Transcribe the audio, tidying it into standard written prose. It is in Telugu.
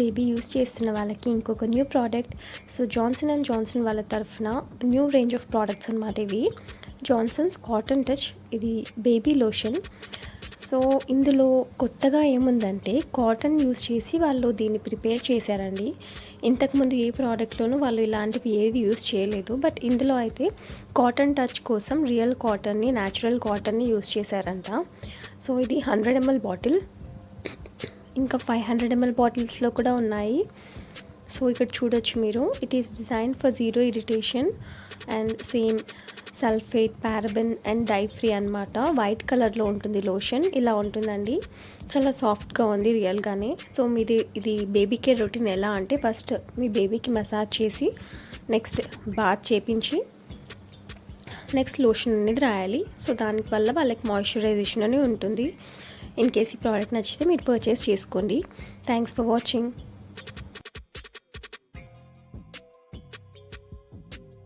బేబీ యూస్ చేస్తున్న వాళ్ళకి ఇంకొక new product. So Johnson and Johnson వాళ్ళ తరఫున న్యూ రేంజ్ ఆఫ్ ప్రోడక్ట్స్ అన్నమాట ఇవి. జాన్సన్స్ కాటన్ టచ్, ఇది బేబీ లోషన్. సో ఇందులో కొత్తగా ఏముందంటే కాటన్ యూస్ చేసి వాళ్ళు దీన్ని ప్రిపేర్ చేశారండి. ఇంతకుముందు ఏ ప్రోడక్ట్లోనూ వాళ్ళు ఇలాంటివి ఏది యూస్ చేయలేదు. బట్ ఇందులో అయితే కాటన్ టచ్ కోసం రియల్ కాటన్ని, న్యాచురల్ కాటన్ని యూస్ చేశారంట. సో ఇది 100 ml బాటిల్, ఇంకా 500 ml బాటిల్స్లో కూడా ఉన్నాయి. సో ఇక్కడ చూడొచ్చు మీరు. It is design for zero irritation and same sulphate, paraben and dye free అనమాట. వైట్ కలర్లో ఉంటుంది లోషన్. ఇలా ఉంటుందండి, చాలా సాఫ్ట్గా ఉంది రియల్గానే. సో ఇది బేబీ కేర్ రొటీన్ ఎలా అంటే ఫస్ట్ మీ బేబీకి మసాజ్ చేసి నెక్స్ట్ బాత్ చేపించి నెక్స్ట్ లోషన్ అనేది రాయాలి. సో దానివల్ల వాళ్ళకి మాయిశ్చరైజేషన్ అని ఉంటుంది. ఇన్ కేస్ ఈ ప్రోడక్ట్ నచ్చితే మీరు పర్చేస్ చేసుకోండి. Thanks for watching.